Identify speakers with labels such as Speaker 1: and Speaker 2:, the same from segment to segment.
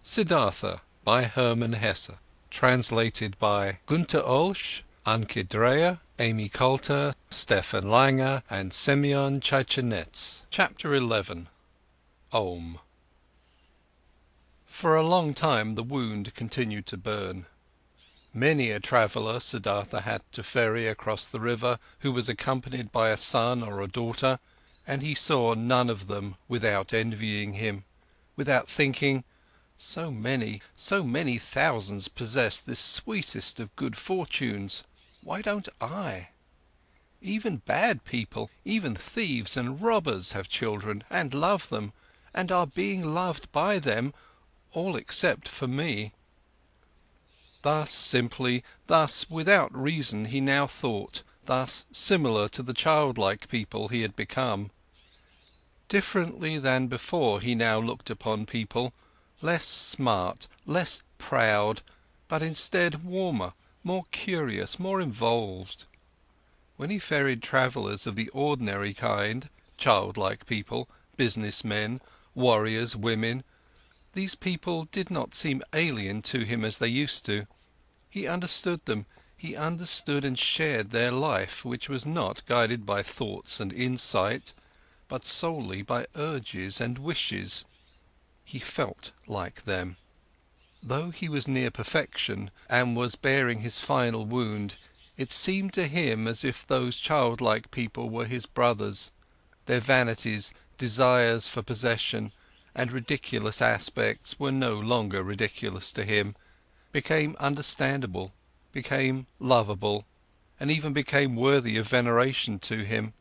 Speaker 1: Siddhartha by Herman Hesse. Translated by Günter Olsch, Anke Dreyer, Amy Coulter, Stefan Langer and Semyon Chechenets. Chapter 11. Om. For a long time the wound continued to burn. Many a traveller Siddhartha had to ferry across the river who was accompanied by a son or a daughter, and he saw none of them without envying him, without thinking, so many thousands possess this sweetest of good fortunes, why don't I? Even bad people, even thieves and robbers have children and love them, and are being loved by them, all except for me. Thus simply, thus without reason he now thought, thus similar to the childlike people he had become. Differently than before he now looked upon people, less smart, less proud, but instead warmer, more curious, more involved. When he ferried travellers of the ordinary kind, childlike people, businessmen, warriors, women, these people did not seem alien to him as they used to. He understood them, he understood and shared their life, which was not guided by thoughts and insight, but solely by urges and wishes. He felt like them. Though he was near perfection and was bearing his final wound, it seemed to him as if those childlike people were his brothers. Their vanities, desires for possession, and ridiculous aspects were no longer ridiculous to him, became understandable, became lovable, and even became worthy of veneration to him.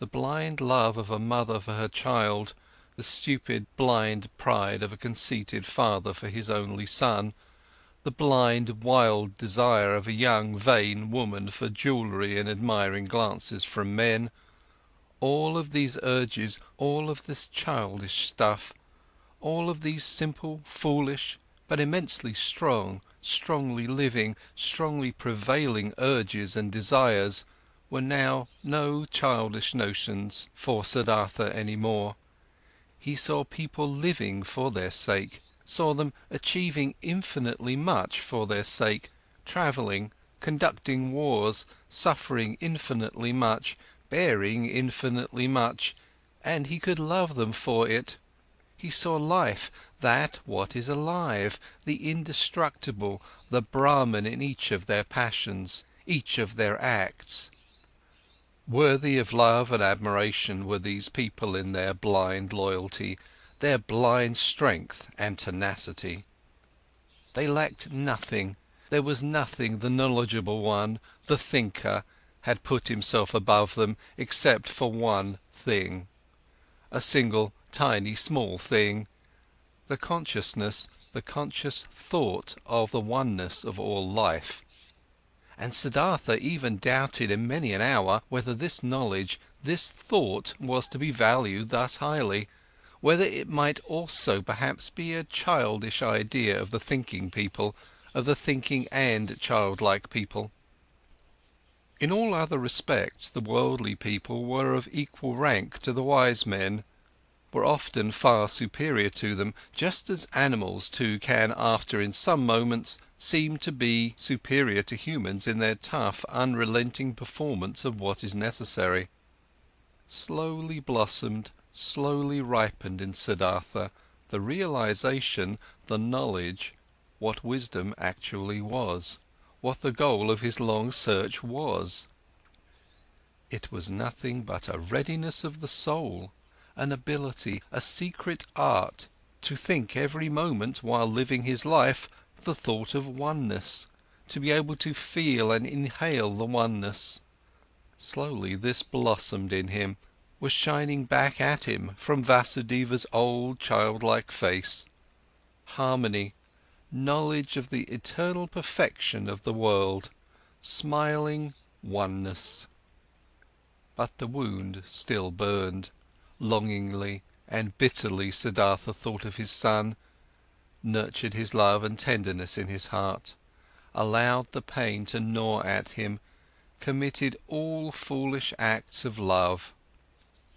Speaker 1: The blind love of a mother for her child, the stupid, blind pride of a conceited father for his only son, the blind, wild desire of a young, vain woman for jewellery and admiring glances from men, all of these urges, all of this childish stuff, all of these simple, foolish, but immensely strong, strongly living, strongly prevailing urges and desires were now no childish notions for Siddhartha any more. He saw people living for their sake, saw them achieving infinitely much for their sake, travelling, conducting wars, suffering infinitely much, bearing infinitely much, and he could love them for it. He saw life, that what is alive, the indestructible, the Brahman in each of their passions, each of their acts. Worthy of love and admiration were these people in their blind loyalty, their blind strength and tenacity. They lacked nothing, there was nothing the knowledgeable one, the thinker, had put himself above them except for one thing. A single, tiny, small thing, the consciousness, the conscious thought of the oneness of all life. And Siddhartha even doubted in many an hour whether this knowledge, this thought was to be valued thus highly, whether it might also perhaps be a childish idea of the thinking people, of the thinking and childlike people. In all other respects the worldly people were of equal rank to the wise men, were often far superior to them, just as animals too can after in some moments seem to be superior to humans in their tough, unrelenting performance of what is necessary. Slowly blossomed, slowly ripened in Siddhartha the realization, the knowledge, what wisdom actually was, what the goal of his long search was. It was nothing but a readiness of the soul, an ability, a secret art, to think every moment while living his life the thought of oneness, to be able to feel and inhale the oneness. Slowly this blossomed in him, was shining back at him from Vasudeva's old childlike face. Harmony, knowledge of the eternal perfection of the world, smiling oneness. But the wound still burned. Longingly and bitterly Siddhartha thought of his son, nurtured his love and tenderness in his heart, allowed the pain to gnaw at him, committed all foolish acts of love.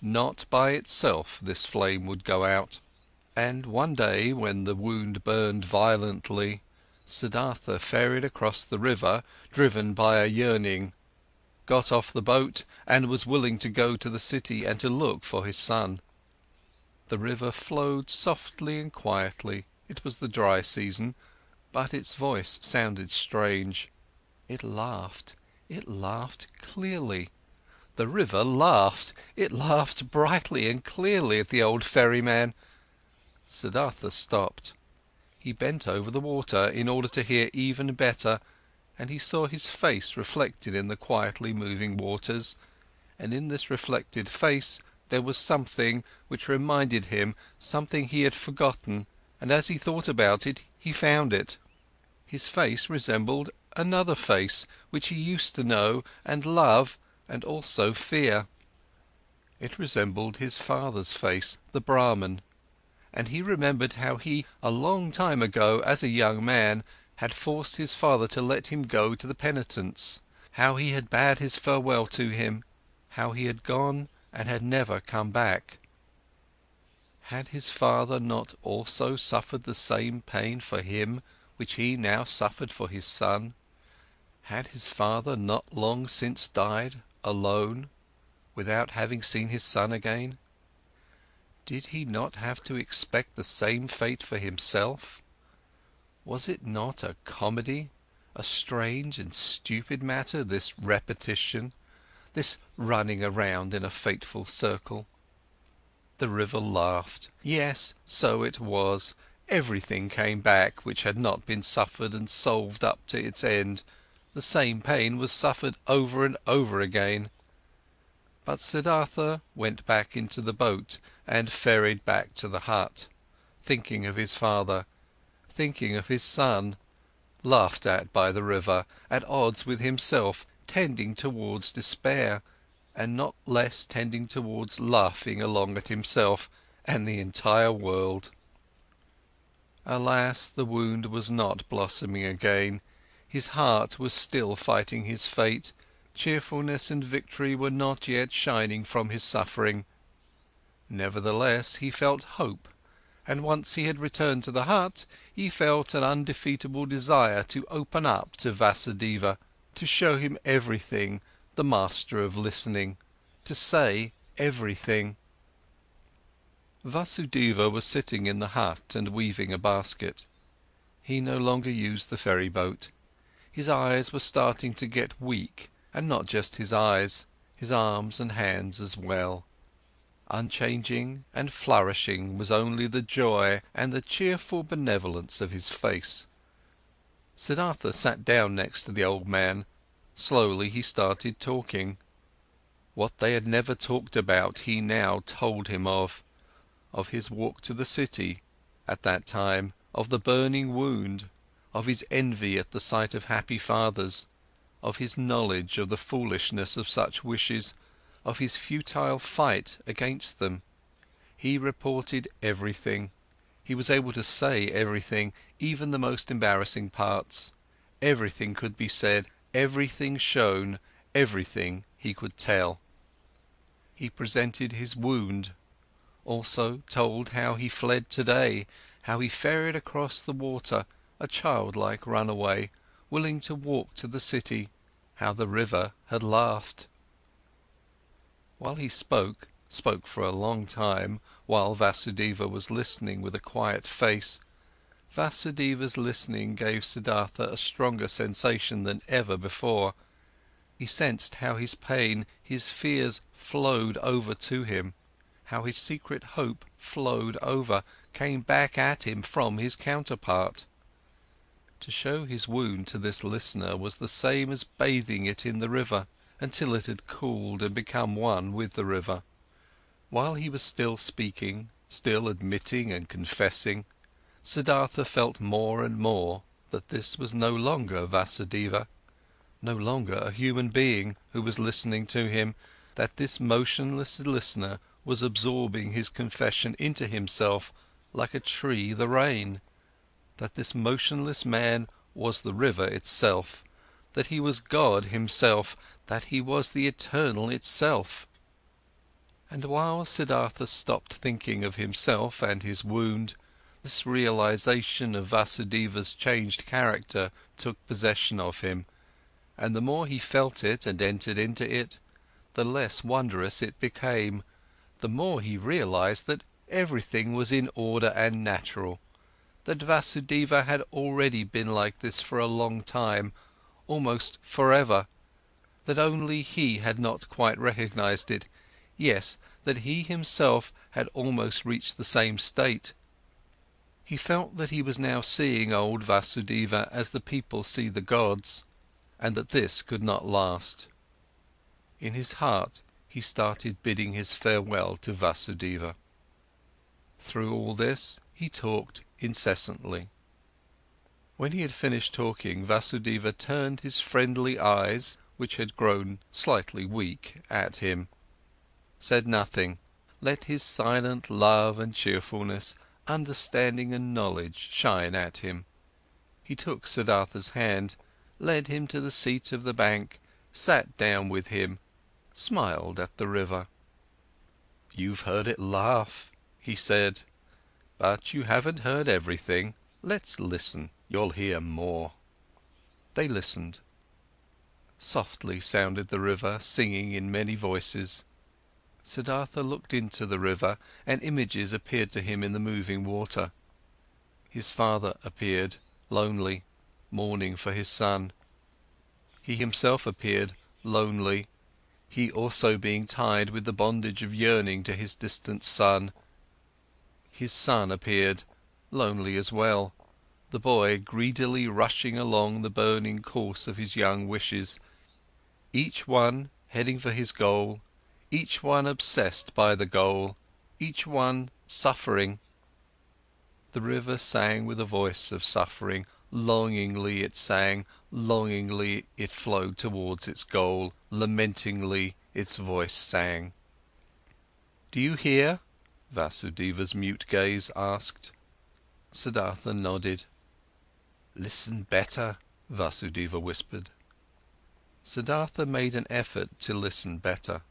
Speaker 1: Not by itself this flame would go out. And one day, when the wound burned violently, Siddhartha ferried across the river, driven by a yearning, got off the boat and was willing to go to the city and to look for his son. The river flowed softly and quietly. It was the dry season, but its voice sounded strange. It laughed clearly. The river laughed. It laughed brightly and clearly at the old ferryman. Siddhartha stopped. He bent over the water in order to hear even better, and he saw his face reflected in the quietly moving waters, and in this reflected face there was something which reminded him something he had forgotten, and as he thought about it, he found it. His face resembled another face, which he used to know and love and also fear. It resembled his father's face, the Brahman, and he remembered how he, a long time ago, as a young man, had forced his father to let him go to the penitents, how he had bade his farewell to him, how he had gone and had never come back. Had his father not also suffered the same pain for him, which he now suffered for his son? Had his father not long since died, alone, without having seen his son again? Did he not have to expect the same fate for himself? Was it not a comedy, a strange and stupid matter, this repetition, this running around in a fateful circle? The river laughed. Yes, so it was. Everything came back which had not been suffered and solved up to its end. The same pain was suffered over and over again. But Siddhartha went back into the boat and ferried back to the hut, thinking of his father, thinking of his son, laughed at by the river, at odds with himself, tending towards despair, and not less tending towards laughing along at himself and the entire world. Alas, the wound was not blossoming again, his heart was still fighting his fate, cheerfulness and victory were not yet shining from his suffering. Nevertheless, he felt hope, and once he had returned to the hut, he felt an undefeatable desire to open up to Vasudeva, to show him everything, the master of listening, to say everything. Vasudeva was sitting in the hut and weaving a basket. He no longer used the ferry boat. His eyes were starting to get weak, and not just his eyes, his arms and hands as well. Unchanging and flourishing was only the joy and the cheerful benevolence of his face. Siddhartha sat down next to the old man. Slowly he started talking. What they had never talked about he now told him of his walk to the city at that time, of the burning wound, of his envy at the sight of happy fathers, of his knowledge of the foolishness of such wishes, of his futile fight against them. He reported everything. He was able to say everything, even the most embarrassing parts. Everything could be said, everything shown, everything he could tell. He presented his wound, also told how he fled today, how he ferried across the water, a childlike runaway, willing to walk to the city, how the river had laughed. While he spoke for a long time, while Vasudeva was listening with a quiet face, Vasudeva's listening gave Siddhartha a stronger sensation than ever before. He sensed how his pain, his fears flowed over to him, how his secret hope flowed over, came back at him from his counterpart. To show his wound to this listener was the same as bathing it in the river, until it had cooled and become one with the river. While he was still speaking, still admitting and confessing, Siddhartha felt more and more that this was no longer Vasudeva, no longer a human being who was listening to him, that this motionless listener was absorbing his confession into himself like a tree the rain, that this motionless man was the river itself, that he was God himself, that he was the eternal itself. And while Siddhartha stopped thinking of himself and his wound, this realization of Vasudeva's changed character took possession of him, and the more he felt it and entered into it, the less wondrous it became, the more he realized that everything was in order and natural, that Vasudeva had already been like this for a long time, almost forever, that only he had not quite recognized it, yes, that he himself had almost reached the same state. He felt that he was now seeing old Vasudeva as the people see the gods, and that this could not last. In his heart, he started bidding his farewell to Vasudeva. Through all this, he talked incessantly. When he had finished talking, Vasudeva turned his friendly eyes, which had grown slightly weak, at him, said nothing, let his silent love and cheerfulness, understanding and knowledge shine at him. He took Siddhartha's hand, led him to the seat of the bank, sat down with him, smiled at the river. "You've heard it laugh," he said, "but you haven't heard everything. Let's listen, you'll hear more." They listened. Softly sounded the river, singing in many voices. Siddhartha looked into the river, and images appeared to him in the moving water. His father appeared, lonely, mourning for his son. He himself appeared, lonely, he also being tied with the bondage of yearning to his distant son. His son appeared, lonely as well, the boy greedily rushing along the burning course of his young wishes, each one heading for his goal, each one obsessed by the goal, each one suffering. The river sang with a voice of suffering, longingly it sang, longingly it flowed towards its goal, lamentingly its voice sang. "Do you hear?" Vasudeva's mute gaze asked. Siddhartha nodded. "Listen better," Vasudeva whispered. Siddhartha made an effort to listen better.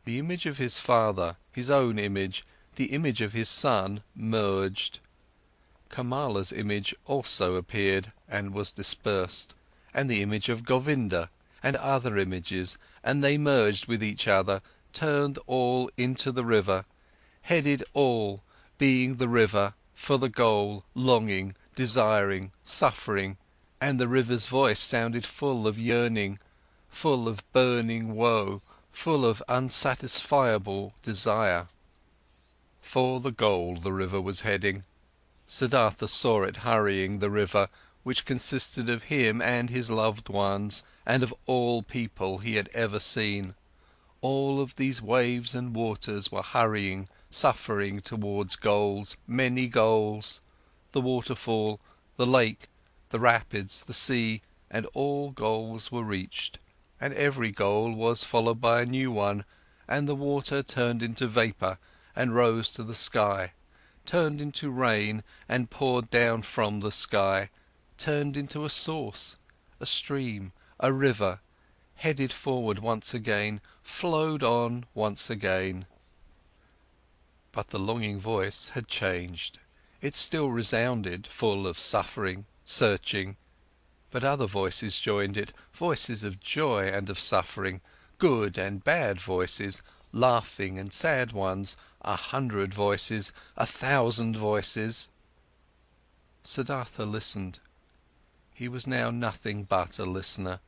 Speaker 1: The image of his father, his own image, the image of his son merged. Kamala's image also appeared and was dispersed, and the image of Govinda, and other images, and they merged with each other, turned all into the river, headed all, being the river, for the goal, longing, desiring, suffering, and the river's voice sounded full of yearning, full of burning woe, full of unsatisfiable desire. For the goal the river was heading. Siddhartha saw it hurrying, the river, which consisted of him and his loved ones, and of all people he had ever seen. All of these waves and waters were hurrying, suffering towards goals, many goals, the waterfall, the lake, the rapids, the sea, and all goals were reached, and every goal was followed by a new one, and the water turned into vapour and rose to the sky, turned into rain and poured down from the sky, turned into a source, a stream, a river, headed forward once again, flowed on once again. But the longing voice had changed. It still resounded, full of suffering, searching, but other voices joined it, voices of joy and of suffering, good and bad voices, laughing and sad ones, 100 voices, 1,000 voices. Siddhartha listened. He was now nothing but a listener,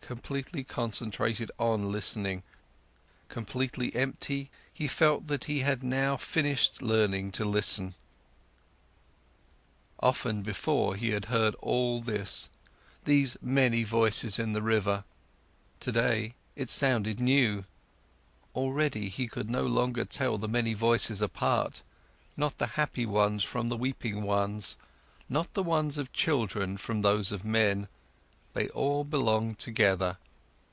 Speaker 1: completely concentrated on listening. Completely empty, he felt that he had now finished learning to listen. Often before he had heard all this, these many voices in the river. Today it sounded new. Already he could no longer tell the many voices apart, not the happy ones from the weeping ones, not the ones of children from those of men. They all belonged together,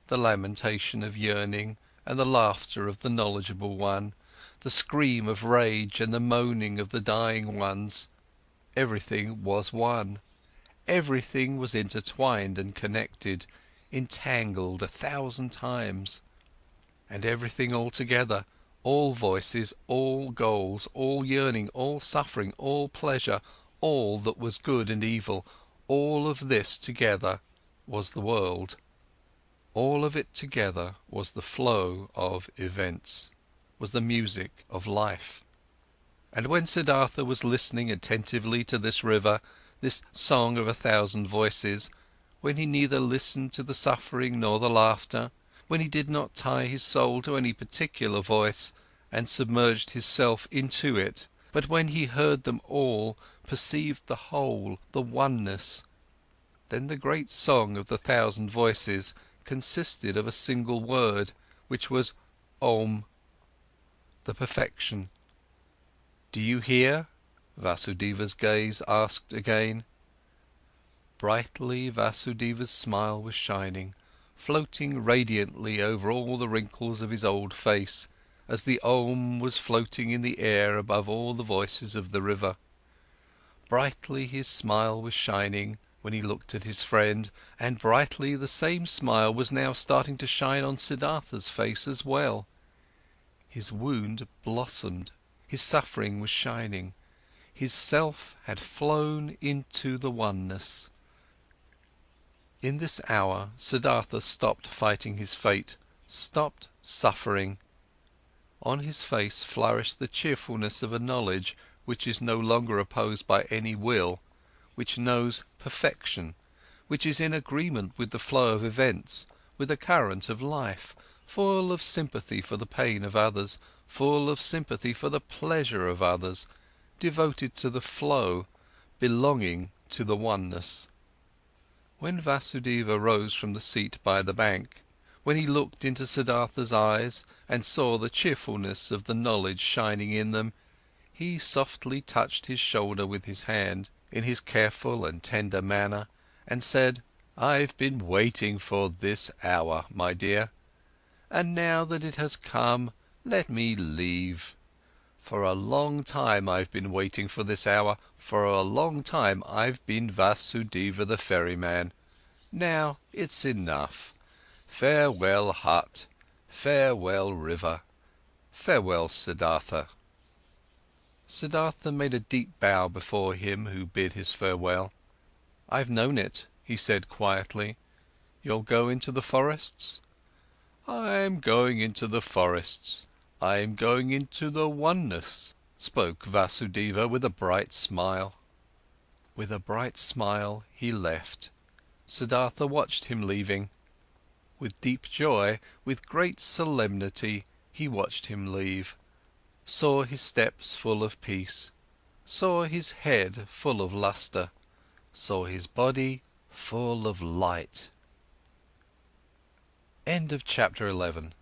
Speaker 1: the lamentation of yearning and the laughter of the knowledgeable one, the scream of rage and the moaning of the dying ones. Everything was one. Everything was intertwined and connected, entangled 1,000 times. And everything altogether, all voices, all goals, all yearning, all suffering, all pleasure, all that was good and evil, all of this together was the world. All of it together was the flow of events, was the music of life. And when Siddhartha was listening attentively to this river, this song of 1,000 voices, when he neither listened to the suffering nor the laughter, when he did not tie his soul to any particular voice and submerged his self into it, but when he heard them all, perceived the whole, the oneness, then the great song of the 1,000 voices consisted of a single word, which was Om, the perfection. "Do you hear?" Vasudeva's gaze asked again. Brightly Vasudeva's smile was shining, floating radiantly over all the wrinkles of his old face, as the Om was floating in the air above all the voices of the river. Brightly his smile was shining when he looked at his friend, and brightly the same smile was now starting to shine on Siddhartha's face as well. His wound blossomed, his suffering was shining, his self had flown into the oneness. In this hour, Siddhartha stopped fighting his fate, stopped suffering. On his face flourished the cheerfulness of a knowledge which is no longer opposed by any will, which knows perfection, which is in agreement with the flow of events, with the current of life, full of sympathy for the pain of others, full of sympathy for the pleasure of others, devoted to the flow, belonging to the oneness. When Vasudeva rose from the seat by the bank, when he looked into Siddhartha's eyes and saw the cheerfulness of the knowledge shining in them, he softly touched his shoulder with his hand, in his careful and tender manner, and said, "I've been waiting for this hour, my dear, and now that it has come, let me leave. For a long time I've been waiting for this hour, for a long time I've been Vasudeva the ferryman. Now it's enough. Farewell hut, farewell river, farewell Siddhartha." Siddhartha made a deep bow before him who bid his farewell. "I've known it," he said quietly. "You'll go into the forests?" "I'm going into the forests. I'm going into the oneness," spoke Vasudeva with a bright smile. With a bright smile he left. Siddhartha watched him leaving. With deep joy, with great solemnity, he watched him leave, saw his steps full of peace, saw his head full of lustre, saw his body full of light. End of chapter 11.